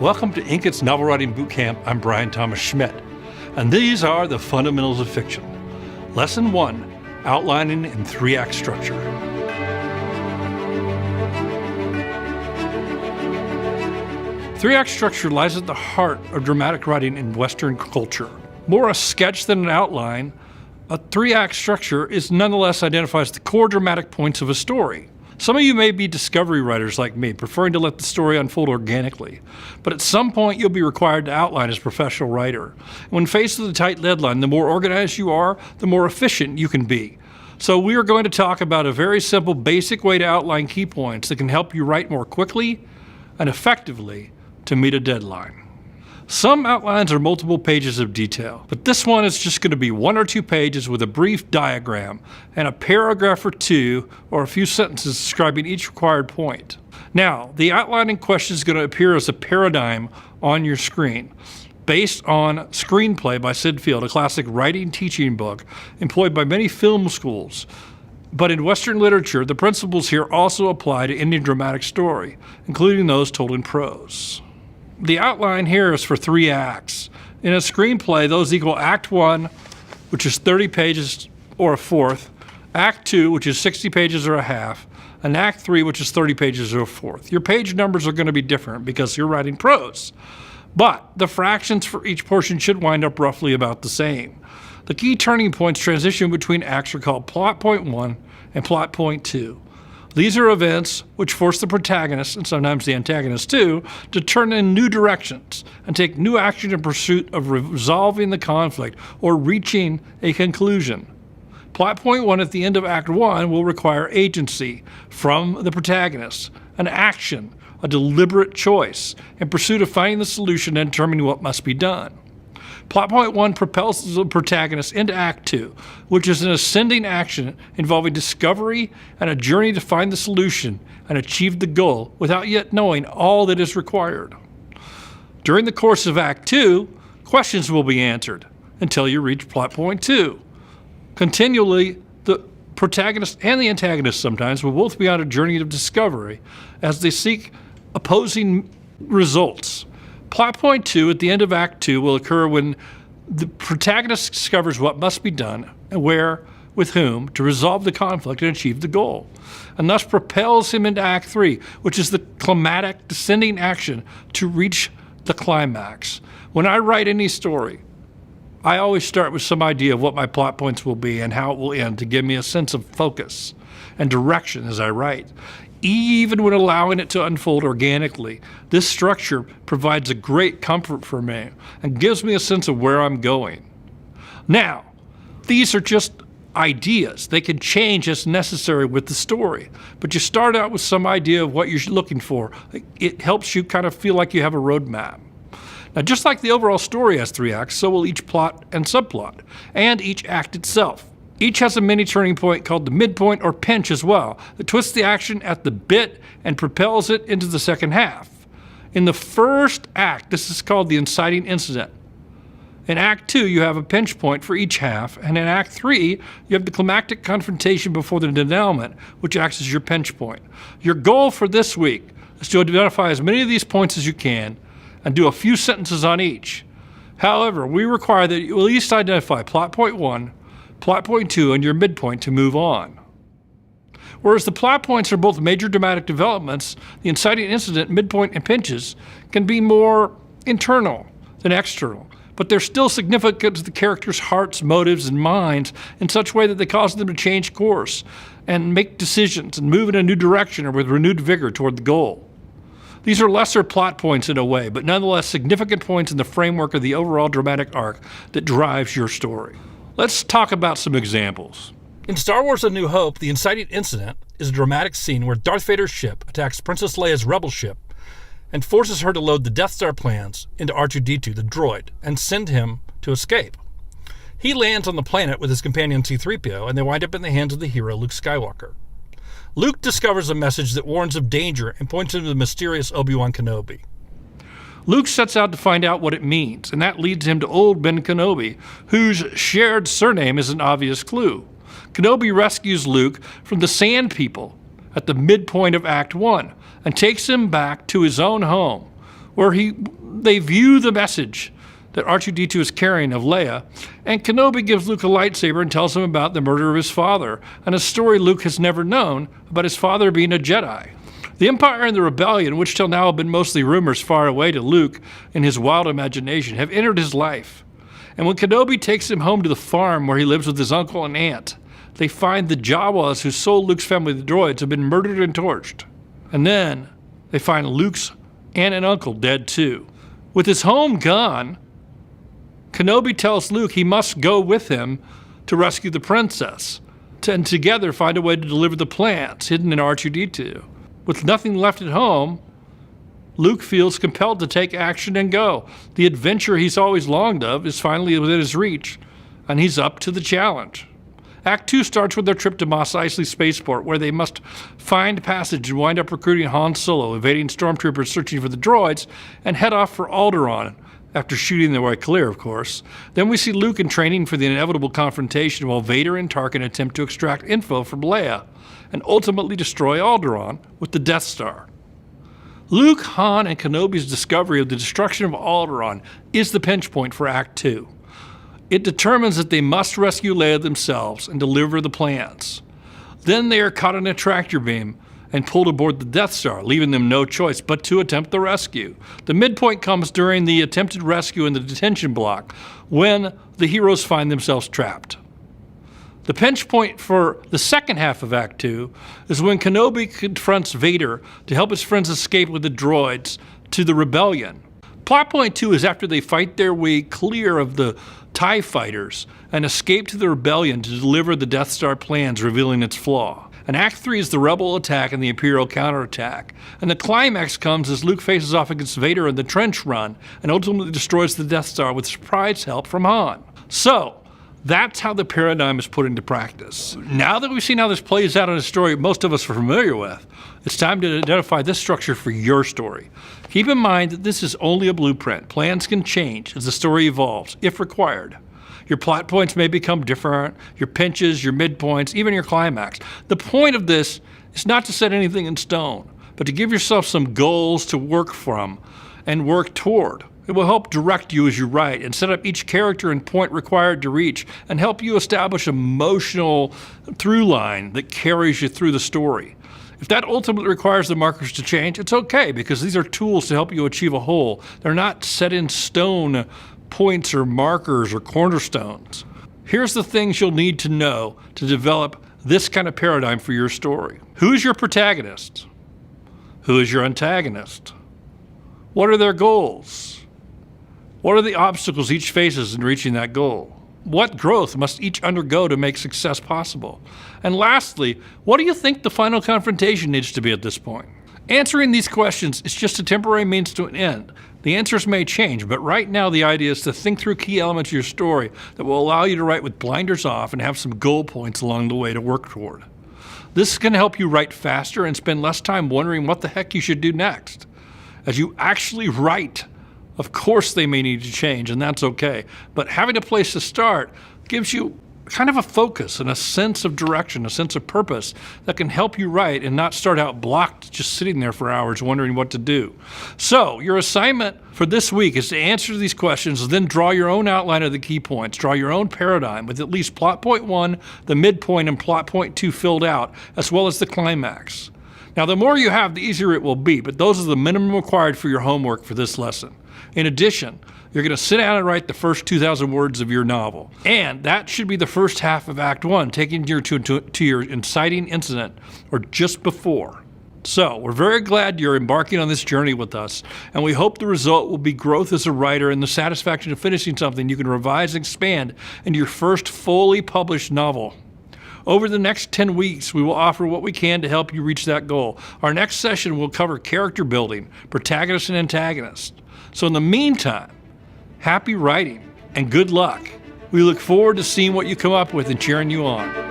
Welcome to Inc.'s Novel Writing Bootcamp. I'm Bryan Thomas Schmidt, and these are the fundamentals of fiction. Lesson 1, Outlining in 3-Act Structure. Three-act structure lies at the heart of dramatic writing in Western culture. More a sketch than an outline, a 3-act structure nonetheless identifies the core dramatic points of a story. Some of you may be discovery writers like me, preferring to let the story unfold organically. But at some point, you'll be required to outline as a professional writer. When faced with a tight deadline, the more organized you are, the more efficient you can be. So we are going to talk about a very simple, basic way to outline key points that can help you write more quickly and effectively to meet a deadline. Some outlines are multiple pages of detail, but this one is just going to be 1 or 2 pages with a brief diagram and a paragraph or 2 or a few sentences describing each required point. Now, the outlining question is going to appear as a paradigm on your screen, based on Screenplay by Sid Field, a classic writing teaching book employed by many film schools. But in Western literature, the principles here also apply to any dramatic story, including those told in prose. The outline here is for 3 acts. In a screenplay, those equal Act 1, which is 30 pages or a fourth, Act 2, which is 60 pages or a half, and Act 3, which is 30 pages or a fourth. Your page numbers are going to be different because you're writing prose, but the fractions for each portion should wind up roughly about the same. The key turning points transition between acts are called plot point 1 and plot point 2. These are events which force the protagonist, and sometimes the antagonist too, to turn in new directions and take new action in pursuit of resolving the conflict or reaching a conclusion. Plot point 1 at the end of Act 1 will require agency from the protagonist, an action, a deliberate choice in pursuit of finding the solution and determining what must be done. Plot point 1 propels the protagonist into Act 2, which is an ascending action involving discovery and a journey to find the solution and achieve the goal without yet knowing all that is required. During the course of Act 2, questions will be answered until you reach plot point 2. Continually, the protagonist and the antagonist sometimes will both be on a journey of discovery as they seek opposing results. Plot point 2 at the end of Act 2 will occur when the protagonist discovers what must be done and where, with whom, to resolve the conflict and achieve the goal, and thus propels him into Act 3, which is the climatic descending action to reach the climax. When I write any story, I always start with some idea of what my plot points will be and how it will end to give me a sense of focus and direction as I write. Even when allowing it to unfold organically, this structure provides a great comfort for me and gives me a sense of where I'm going. Now, these are just ideas. They can change as necessary with the story, but you start out with some idea of what you're looking for. It helps you kind of feel like you have a roadmap. Now, just like the overall story has 3 acts, so will each plot and subplot, and each act itself. Each has a mini turning point called the midpoint or pinch as well, that twists the action at the bit and propels it into the second half. In the first act, this is called the Inciting Incident. In Act 2, you have a pinch point for each half, and in Act 3, you have the climactic confrontation before the denouement, which acts as your pinch point. Your goal for this week is to identify as many of these points as you can and do a few sentences on each. However, we require that you at least identify plot point 1, plot point 2, and your midpoint to move on. Whereas the plot points are both major dramatic developments, the inciting incident, midpoint, and pinches can be more internal than external, but they're still significant to the characters' hearts, motives, and minds in such a way that they cause them to change course and make decisions and move in a new direction or with renewed vigor toward the goal. These are lesser plot points in a way, but nonetheless significant points in the framework of the overall dramatic arc that drives your story. Let's talk about some examples. In Star Wars A New Hope, the Inciting Incident is a dramatic scene where Darth Vader's ship attacks Princess Leia's rebel ship and forces her to load the Death Star plans into R2-D2, the droid, and send him to escape. He lands on the planet with his companion C-3PO, and they wind up in the hands of the hero Luke Skywalker. Luke discovers a message that warns of danger and points him to the mysterious Obi-Wan Kenobi. Luke sets out to find out what it means, and that leads him to old Ben Kenobi, whose shared surname is an obvious clue. Kenobi rescues Luke from the Sand People at the midpoint of Act 1 and takes him back to his own home, where they view the message that R2-D2 is carrying of Leia, and Kenobi gives Luke a lightsaber and tells him about the murder of his father, and a story Luke has never known about his father being a Jedi. The Empire and the Rebellion, which till now have been mostly rumors far away to Luke in his wild imagination, have entered his life. And when Kenobi takes him home to the farm where he lives with his uncle and aunt, they find the Jawas who sold Luke's family the droids have been murdered and torched. And then they find Luke's aunt and uncle dead too. With his home gone, Kenobi tells Luke he must go with him to rescue the princess, and together find a way to deliver the plans hidden in R2-D2. With nothing left at home, Luke feels compelled to take action and go. The adventure he's always longed of is finally within his reach, and he's up to the challenge. Act 2 starts with their trip to Mos Eisley Spaceport, where they must find passage and wind up recruiting Han Solo, evading stormtroopers searching for the droids, and head off for Alderaan, after shooting their way clear, of course. Then we see Luke in training for the inevitable confrontation while Vader and Tarkin attempt to extract info from Leia and ultimately destroy Alderaan with the Death Star. Luke, Han, and Kenobi's discovery of the destruction of Alderaan is the pinch point for Act 2. It determines that they must rescue Leia themselves and deliver the plans. Then they are caught in a tractor beam and pulled aboard the Death Star, leaving them no choice but to attempt the rescue. The midpoint comes during the attempted rescue in the detention block, when the heroes find themselves trapped. The pinch point for the second half of Act 2 is when Kenobi confronts Vader to help his friends escape with the droids to the Rebellion. Plot point 2 is after they fight their way clear of the TIE fighters and escape to the Rebellion to deliver the Death Star plans, revealing its flaw. And Act 3 is the Rebel attack and the Imperial counterattack. And the climax comes as Luke faces off against Vader in the trench run and ultimately destroys the Death Star with surprise help from Han. So, that's how the paradigm is put into practice. Now that we've seen how this plays out in a story most of us are familiar with, it's time to identify this structure for your story. Keep in mind that this is only a blueprint. Plans can change as the story evolves, if required. Your plot points may become different, your pinches, your midpoints, even your climax. The point of this is not to set anything in stone, but to give yourself some goals to work from and work toward. It will help direct you as you write and set up each character and point required to reach and help you establish an emotional through line that carries you through the story. If that ultimately requires the markers to change, it's okay, because these are tools to help you achieve a whole. They're not set in stone points or markers or cornerstones. Here's the things you'll need to know to develop this kind of paradigm for your story. Who is your protagonist? Who is your antagonist? What are their goals? What are the obstacles each faces in reaching that goal? What growth must each undergo to make success possible? And lastly, what do you think the final confrontation needs to be at this point? Answering these questions is just a temporary means to an end. The answers may change, but right now the idea is to think through key elements of your story that will allow you to write with blinders off and have some goal points along the way to work toward. This can help you write faster and spend less time wondering what the heck you should do next. As you actually write, of course they may need to change, and that's okay. But having a place to start gives you kind of a focus and a sense of direction, a sense of purpose that can help you write and not start out blocked just sitting there for hours wondering what to do. So your assignment for this week is to answer these questions, then draw your own outline of the key points, draw your own paradigm with at least plot point 1, the midpoint, and plot point 2 filled out, as well as the climax. Now, the more you have, the easier it will be, but those are the minimum required for your homework for this lesson. In addition, you're going to sit down and write the first 2,000 words of your novel. And that should be the first half of Act 1, taking you to your inciting incident, or just before. So, we're very glad you're embarking on this journey with us, and we hope the result will be growth as a writer and the satisfaction of finishing something you can revise and expand into your first fully published novel. Over the next 10 weeks, we will offer what we can to help you reach that goal. Our next session will cover character building, protagonist and antagonist. So in the meantime, happy writing and good luck. We look forward to seeing what you come up with and cheering you on.